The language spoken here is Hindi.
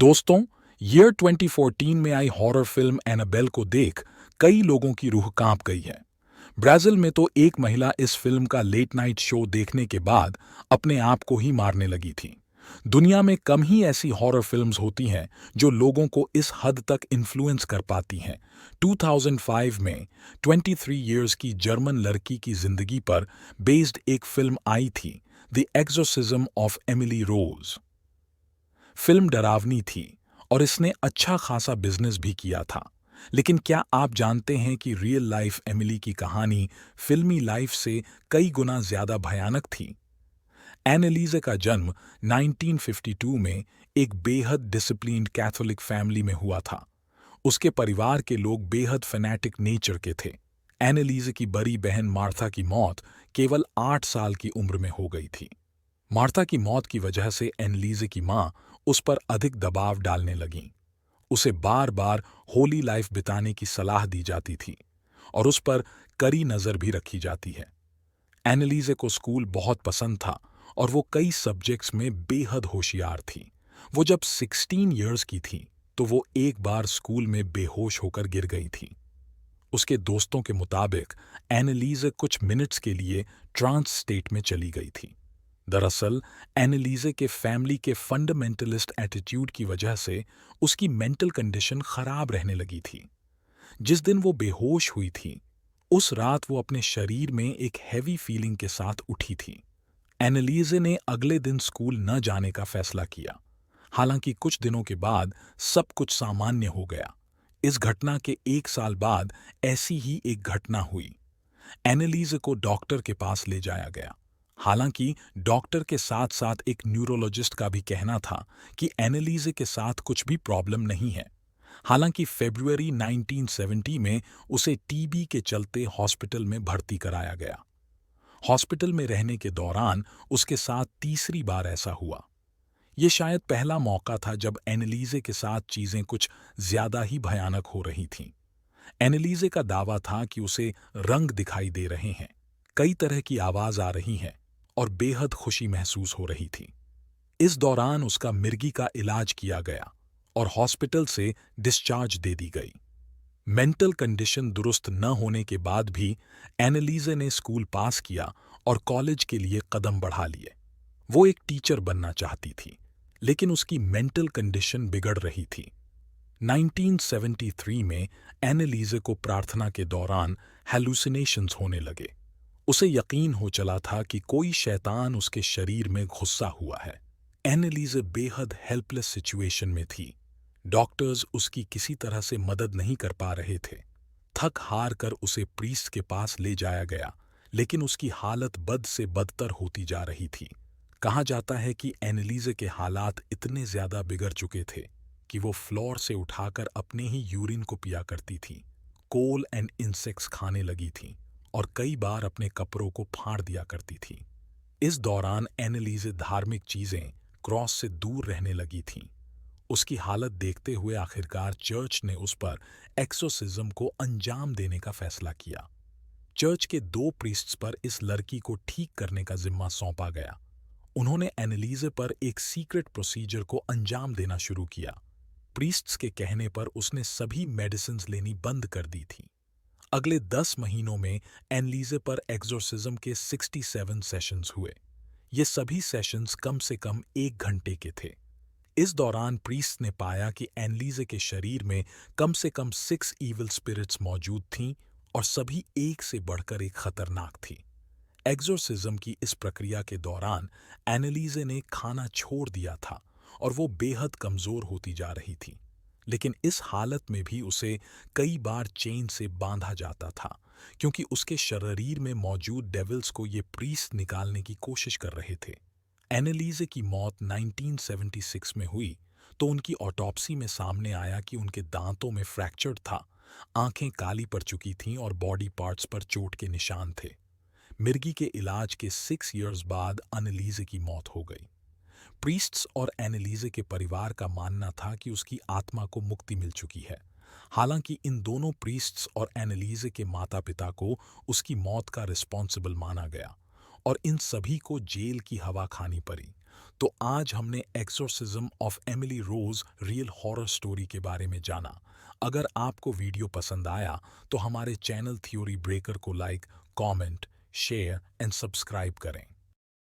दोस्तों, ईयर 2014 में आई हॉरर फिल्म एनाबेल को देख कई लोगों की रूह कांप गई है। ब्राजील में तो एक महिला इस फिल्म का लेट नाइट शो देखने के बाद अपने आप को ही मारने लगी थी। दुनिया में कम ही ऐसी हॉरर फिल्म्स होती हैं जो लोगों को इस हद तक इन्फ्लुएंस कर पाती हैं। 2005 में 23 इयर्स की जर्मन लड़की की जिंदगी पर बेस्ड एक फिल्म आई थी, the exorcism of Emily Rose. Film डरावनी थी और इसने अच्छा खासा बिजनेस भी किया था। लेकिन क्या आप जानते हैं कि रियल लाइफ एमिली की कहानी फिल्मी लाइफ से कई गुना ज्यादा भयानक थी? एनालीजे का जन्म 1952 में एक बेहद डिसिप्लिन्ड कैथोलिक फैमिली में हुआ था। उसके परिवार के लोग बेहद फैनेटिक नेचर के थे। एनालीजे की बड़ी बहन मार्था की मौत केवल 8 साल की उम्र में हो गई थी। मार्था की मौत की वजह से एनलीजे की मां उस पर अधिक दबाव डालने लगीं। उसे बार बार होली लाइफ बिताने की सलाह दी जाती थी और उस पर कड़ी नजर भी रखी जाती है। एनलीजे को स्कूल बहुत पसंद था और वो कई सब्जेक्ट्स में बेहद होशियार थी। वो जब 16 इयर्स की थी तो वो एक बार स्कूल में बेहोश होकर गिर गई थी। उसके दोस्तों के मुताबिक एनलीजे कुछ मिनट्स के लिए ट्रांस स्टेट में चली गई थी। दरअसल एनालीजे के फैमिली के फंडामेंटलिस्ट एटीट्यूड की वजह से उसकी मेंटल कंडीशन खराब रहने लगी थी। जिस दिन वो बेहोश हुई थी उस रात वो अपने शरीर में एक हैवी फीलिंग के साथ उठी थी। एनालीजे ने अगले दिन स्कूल न जाने का फैसला किया। हालांकि कुछ दिनों के बाद सब कुछ सामान्य हो गया। इस घटना के 1 साल बाद ऐसी ही एक घटना हुई। एनालीजे को डॉक्टर के पास ले जाया गया। हालांकि डॉक्टर के साथ साथ एक न्यूरोलॉजिस्ट का भी कहना था कि एनालीजे के साथ कुछ भी प्रॉब्लम नहीं है। हालांकि फरवरी 1970 में उसे टीबी के चलते हॉस्पिटल में भर्ती कराया गया। हॉस्पिटल में रहने के दौरान उसके साथ तीसरी बार ऐसा हुआ। ये शायद पहला मौका था जब एनालीजे के साथ चीजें कुछ ज्यादा ही भयानक हो रही थीं। एनालीजे का दावा था कि उसे रंग दिखाई दे रहे हैं, कई तरह की आवाज आ रही है और बेहद खुशी महसूस हो रही थी। इस दौरान उसका मिर्गी का इलाज किया गया और हॉस्पिटल से डिस्चार्ज दे दी गई। मेंटल कंडीशन दुरुस्त न होने के बाद भी एनालीजे ने स्कूल पास किया और कॉलेज के लिए कदम बढ़ा लिए। वो एक टीचर बनना चाहती थी, लेकिन उसकी मेंटल कंडीशन बिगड़ रही थी। 1973 में एनालीजे को प्रार्थना के दौरान हैलुसिनेशंस होने लगे। उसे यकीन हो चला था कि कोई शैतान उसके शरीर में घुसा हुआ है। एनालीजे बेहद हेल्पलेस सिचुएशन में थी। डॉक्टर्स उसकी किसी तरह से मदद नहीं कर पा रहे थे। थक हार कर उसे प्रीस्ट के पास ले जाया गया, लेकिन उसकी हालत बद से बदतर होती जा रही थी। कहा जाता है कि एनालीजे के हालात इतने ज्यादा बिगड़ चुके थे कि वो फ्लोर से उठाकर अपने ही यूरिन को पिया करती थी, कोल एंड इंसेक्ट्स खाने लगी थी और कई बार अपने कपड़ों को फाड़ दिया करती थी। इस दौरान एनालीजे धार्मिक चीजें, क्रॉस से दूर रहने लगी थीं। उसकी हालत देखते हुए आखिरकार चर्च ने उस पर एक्सोर्सिज्म को अंजाम देने का फैसला किया। चर्च के 2 प्रीस्ट्स पर इस लड़की को ठीक करने का जिम्मा सौंपा गया। उन्होंने एनालीजे पर एक सीक्रेट प्रोसीजर को अंजाम देना शुरू किया। प्रीस्ट्स के कहने पर उसने सभी मेडिसिन्स लेनी बंद कर दी थी। अगले 10 महीनों में एनालीजे पर एक्सोर्सिज्म के 67 सेशंस हुए। ये सभी सेशंस कम से कम 1 घंटे के थे। इस दौरान प्रीस्ट ने पाया कि एनालीजे के शरीर में कम से कम 6 इविल स्पिरिट्स मौजूद थीं और सभी एक से बढ़कर एक खतरनाक थी। एक्सोर्सिज्म की इस प्रक्रिया के दौरान एनालीजे ने खाना छोड़ दिया था और वो बेहद कमजोर होती जा रही थी। लेकिन इस हालत में भी उसे कई बार चेन से बांधा जाता था, क्योंकि उसके शरीर में मौजूद डेविल्स को ये प्रीस्ट निकालने की कोशिश कर रहे थे। एनालीजे की मौत 1976 में हुई तो उनकी ऑटोप्सी में सामने आया कि उनके दांतों में फ्रैक्चर था, आंखें काली पड़ चुकी थीं और बॉडी पार्ट्स पर चोट के निशान थे। मिर्गी के इलाज के 6 इयर्स बाद एनालीजे की मौत हो गई। प्रीस्ट्स और एनालीजे के परिवार का मानना था कि उसकी आत्मा को मुक्ति मिल चुकी है। हालांकि इन दोनों प्रीस्ट्स और एनालीजे के माता पिता को उसकी मौत का रिस्पॉन्सिबल माना गया और इन सभी को जेल की हवा खानी पड़ी। तो आज हमने exorcism of Emily Rose real horror story के बारे में जाना। अगर आपको वीडियो पसंद आया तो हमारे चैनल थ्योरी ब्रेकर को like, comment, share and subscribe करें।